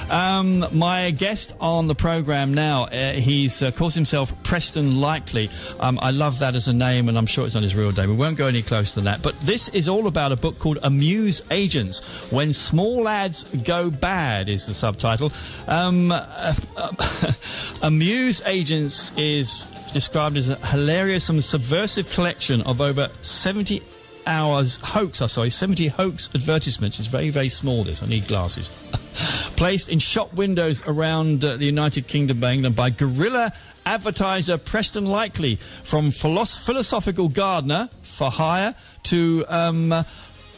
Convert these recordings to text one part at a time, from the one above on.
My guest on the programme now, he's calls himself Preston Likely. I love that as a name, and I'm sure it's not his real name. We won't go any closer than that. But this is all about a book called Amuse Agents, When Small Ads Go Bad is the subtitle. Amuse Agents is described as a hilarious and subversive collection of over 70 hoax advertisements. It's very, very small, this. I need glasses. Placed in shop windows around the United Kingdom of England by guerrilla advertiser Preston Likely, from philosophical gardener for hire to,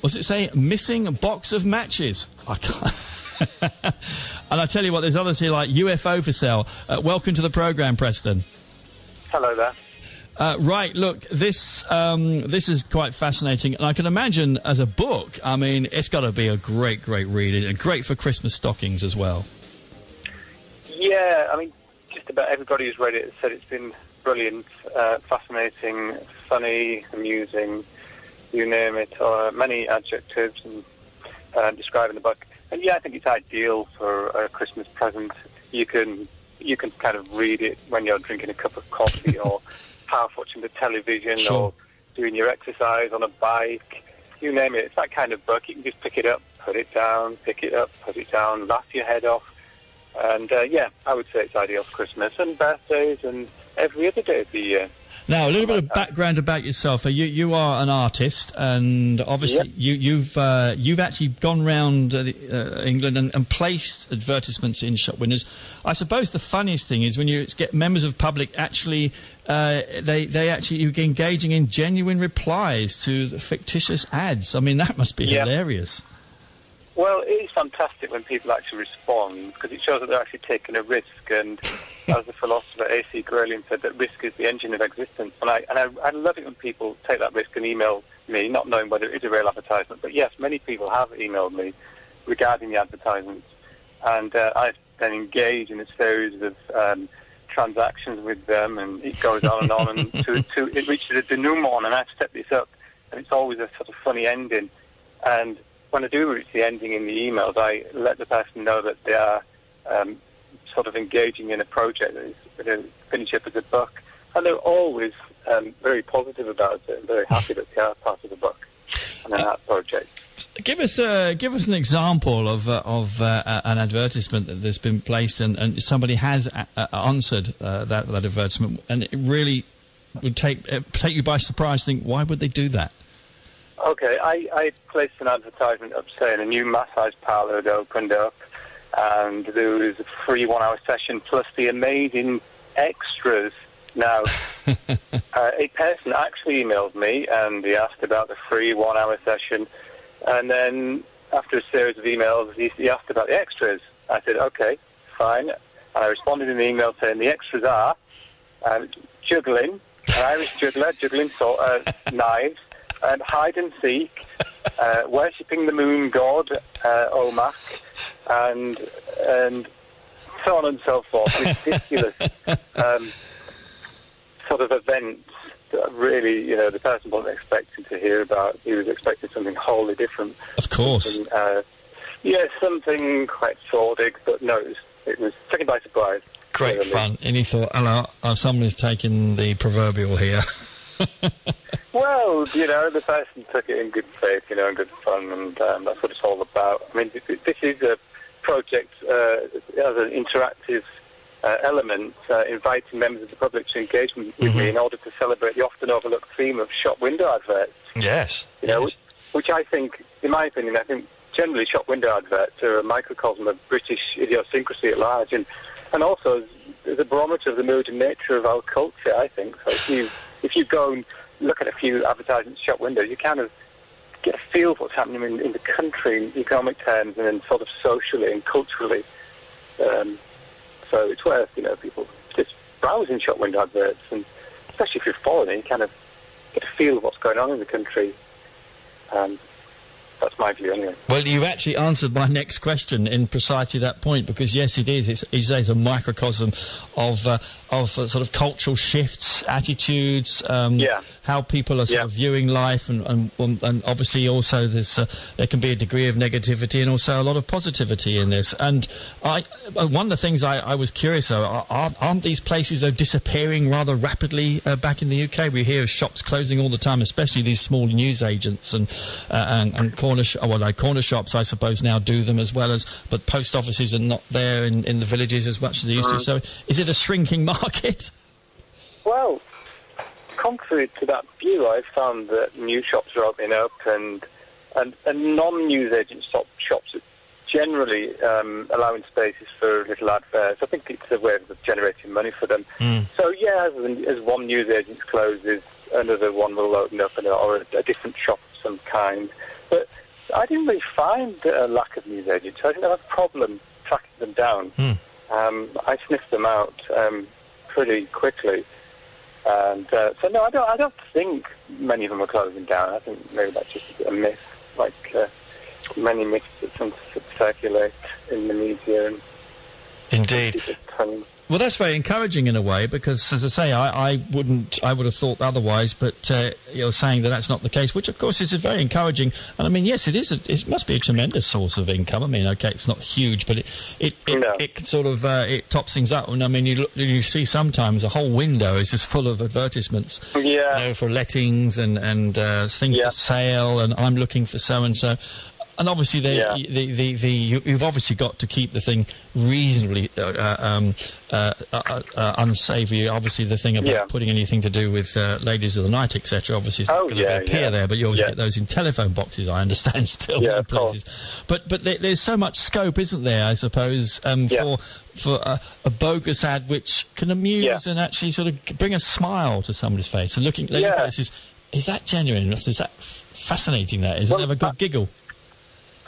what's it say, missing box of matches. I can't. And I tell you what, there's others here like UFO for sale. Welcome to the programme, Preston. Hello there. Right, look, this is quite fascinating, and I can imagine as a book, I mean, it's got to be a great, great read, and great for Christmas stockings as well. Yeah, I mean, just about everybody who's read it has said it's been brilliant, fascinating, funny, amusing, you name it, many adjectives and describing the book. And yeah, I think it's ideal for a Christmas present. You can kind of read it when you're drinking a cup of coffee or half watching the television, sure, or doing your exercise on a bike, you name it. It's that kind of book. You can just pick it up, put it down, pick it up, put it down, laugh your head off. And yeah, I would say it's ideal for Christmas and birthdays and every other day of the year. Now, a little bit of background about yourself. You are an artist, and obviously you've actually gone round England and placed advertisements in shop windows. I suppose the funniest thing is when you get members of the public actually you're engaging in genuine replies to the fictitious ads. I mean, that must be hilarious. Well, it is fantastic when people actually respond, because it shows that they're actually taking a risk. And as the philosopher A.C. Grayling said, that risk is the engine of existence. And I love it when people take that risk and email me, not knowing whether it is a real advertisement. But yes, many people have emailed me regarding the advertisements. And I've then engaged in a series of transactions with them, and it goes on, and it reaches a denouement, and I've set this up. And it's always a sort of funny ending. And when I do reach the ending in the emails, I let the person know that they are sort of engaging in a project that is going to finish up as a book. And they're always very positive about it and very happy that they are part of the book and an art project. Give us an example of an advertisement that's been placed and somebody has answered that advertisement, and it really would take you by surprise. Think, why would they do that? Okay, I placed an advertisement up saying a new massage parlour had opened up, and there was a free 1 hour session plus the amazing extras. Now, a person actually emailed me and he asked about the free 1 hour session, and then after a series of emails he asked about the extras. I said, okay, fine, and I responded in the email saying the extras are juggling, an Irish juggler juggling knives, hide and seek, worshipping the moon god, Omak, and so on and so forth. Ridiculous sort of events that really, the person wasn't expecting to hear about. He was expecting something wholly different. Of course. Something quite sordid, but no, it was taken by surprise. Great fun. And he thought, hello, someone's taking the proverbial here. Well, the person took it in good faith, and good fun, and that's what it's all about. I mean, this is a project as an interactive element, inviting members of the public to engage with me in order to celebrate the often overlooked theme of shop window adverts. Yes. Which I think, in my opinion, generally shop window adverts are a microcosm of British idiosyncrasy at large, and also as a barometer of the mood and nature of our culture, I think. So if you go and look at a few advertisements shop windows, you kind of get a feel for what's happening in the country in economic terms and then sort of socially and culturally. So it's worth, people just browsing shop window adverts, and especially if you're foreign, you kind of get a feel of what's going on in the country. That's my view, anyway. Well, you actually answered my next question in precisely that point, because yes, it is. It's a microcosm of sort of cultural shifts, attitudes, how people are sort of viewing life, and obviously also there can be a degree of negativity and also a lot of positivity in this. And one of the things I was curious of, aren't these places disappearing rather rapidly back in the UK? We hear of shops closing all the time, especially these small news agents and corner shops, I suppose, now do them as well but post offices are not there in the villages as much as they used to. So is it a shrinking market? Well, contrary to that view, I've found that new shops are opening up and non-news agent shops are generally allowing spaces for little adverts. I think it's a way of generating money for them. So yeah, as one news agent closes, another one will open up, or a different shop of some kind. But I didn't really find a lack of news agents. I didn't have a problem tracking them down. I sniffed them out pretty quickly. And so no, I don't think many of them are closing down. I think maybe that's just a myth, like many myths that circulate in the media. Indeed. Well, that's very encouraging in a way, because, as I say, I would have thought otherwise, but you're saying that that's not the case, which, of course, is very encouraging. And, I mean, yes, it is. It must be a tremendous source of income. I mean, OK, it's not huge, but it sort of it tops things up. And, I mean, you see sometimes a whole window is just full of advertisements for lettings and things for sale, and I'm looking for so-and-so. And obviously, you've obviously got to keep the thing reasonably unsavoury. Obviously, the thing about putting anything to do with ladies of the night, etc., obviously is not going to appear there. But you always get those in telephone boxes, I understand, still in places. But there's so much scope, isn't there? I suppose for a bogus ad which can amuse and actually sort of bring a smile to somebody's face. And looking at this, is that genuine? Is that fascinating? Is it have a good giggle?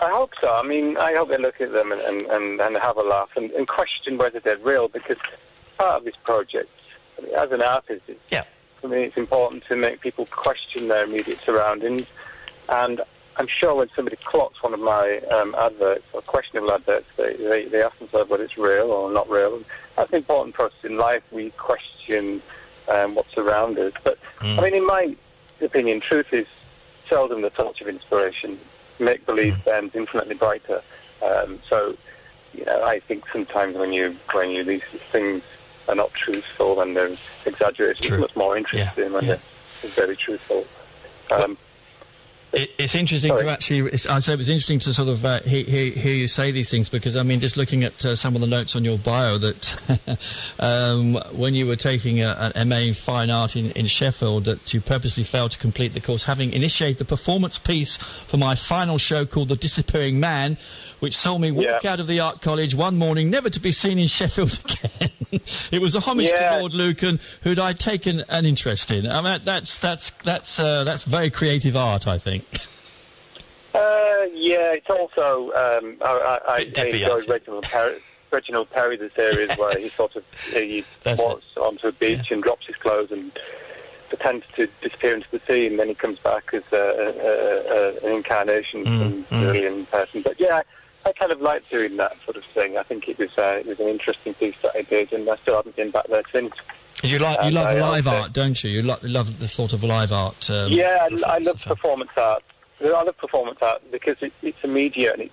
I hope so. I mean, I hope they look at them and have a laugh and question whether they're real, because part of this project, I mean, as an artist, for me it's important to make people question their immediate surroundings. And I'm sure when somebody clocks one of my adverts, or questionable adverts, they ask themselves whether it's real or not real. And that's an important process in life. We question what's around us. But, I mean, in my opinion, truth is seldom the touch of inspiration. Make-believe burns infinitely brighter. So, I think sometimes when these things are not truthful and they're exaggerated, it's much more interesting when they're very truthful. It's interesting to actually. I say it was interesting to sort of hear you say these things, because I mean, just looking at some of the notes on your bio, that when you were taking an MA in Fine Art in Sheffield, that you purposely failed to complete the course, having initiated a performance piece for my final show called The Disappearing Man, which saw me walk out of the art college one morning, never to be seen in Sheffield again. It was a homage to Lord Lucan, who'd I'd taken an interest in. I mean, that's very creative art, I think. It's also I enjoy Reginald Perry, the series where he walks onto a beach and drops his clothes and pretends to disappear into the sea, and then he comes back as an incarnation from the alien person. But I kind of like doing that sort of thing. I think it was an interesting piece that I did, and I still haven't been back there since. You love live art, don't you? You love the thought of live art. I love performance art. I love performance art because it's immediate and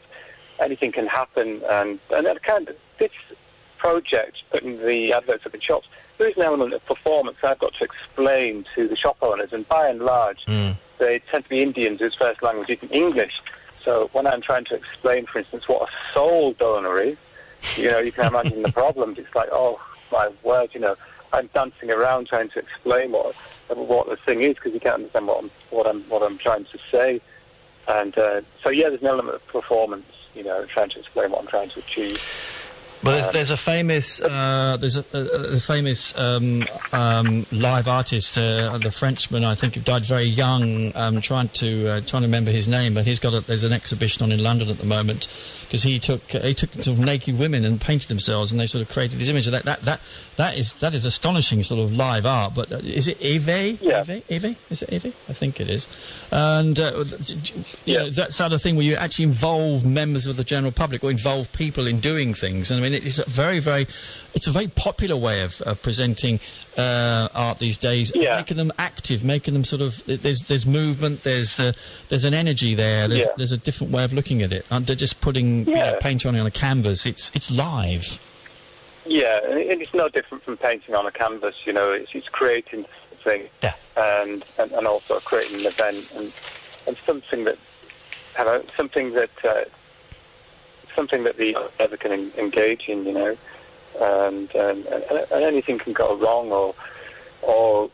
anything can happen. And this project, putting the adverts up in shops, there is an element of performance I've got to explain to the shop owners, and by and large, they tend to be Indians whose first language isn't English. So when I'm trying to explain, for instance, what a soul donor is, you can imagine the problems. It's like, oh my word, I'm dancing around trying to explain what the thing is, because you can't understand what I'm trying to say. And there's an element of performance, trying to explain what I'm trying to achieve. Well, there's a famous live artist, the Frenchman, I think, who died very young. Trying to remember his name, but there's an exhibition on in London at the moment because he took sort of naked women and painted themselves, and they sort of created this image. That is astonishing sort of live art. But is it Eve? Yeah. Eve? Is it Eve? I think it is. And you know, that sort of thing where you actually involve members of the general public or involve people in doing things. And I mean, it's a very popular way of presenting art these days, making them active, making them sort of there's movement, there's an energy there, there's a different way of looking at it. They're just putting paint on a canvas. It's live. Yeah, and it's no different from painting on a canvas. You know, it's creating something, and also creating an event and something that the other can engage in. You know. And anything can go wrong, or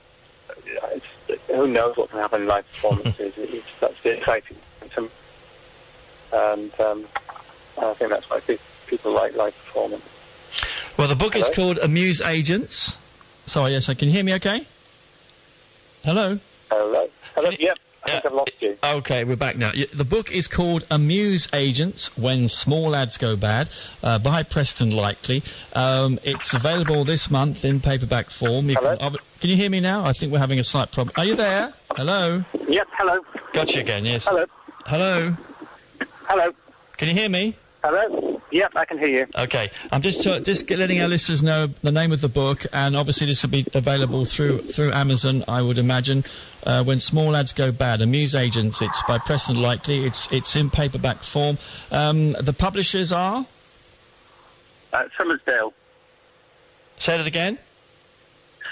who knows what can happen in live performances. That's the exciting thing. And I think that's why people like live performance. Well, the book is called Amuse Agents. Sorry, yes, can you hear me okay? Hello? Hello? Yep. I think I've lost you. Okay, we're back now. The book is called Amuse Agents When Small Lads Go Bad, by Preston Likely. It's available this month in paperback form. Can you hear me now? I think we're having a slight problem. Are you there? Hello? Yep, hello. Got you again, yes. Hello. Hello? Hello. Can you hear me? Hello? Yep, I can hear you. Okay. I'm just letting our listeners know the name of the book, and obviously this will be available through Amazon, I would imagine. When Small Lads Go Bad, Amuse Agents. It's by Preston Likely. It's in paperback form. The publishers are? Summersdale. Say that again?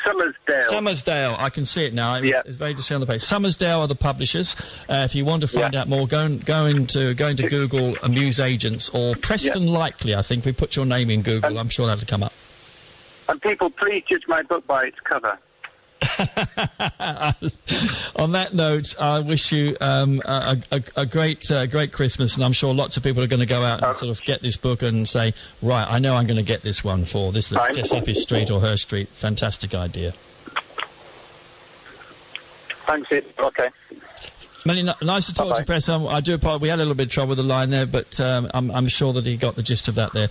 Summersdale. I can see it now. It's very to see on the page. Summersdale are the publishers. If you want to find out more, go into Google Amuse Agents or Preston Likely. I think we put your name in Google. I'm sure that'll come up. And people, please judge my book by its cover. On that note, I wish you a great Christmas, and I'm sure lots of people are going to go out and sort of get this book and say, right, I know I'm going to get this one for this just up his street or her street. Fantastic idea. Thanks. Okay. Many nice to talk to you, Preston. I do apologize. We had a little bit of trouble with the line there, but I'm sure that he got the gist of that there.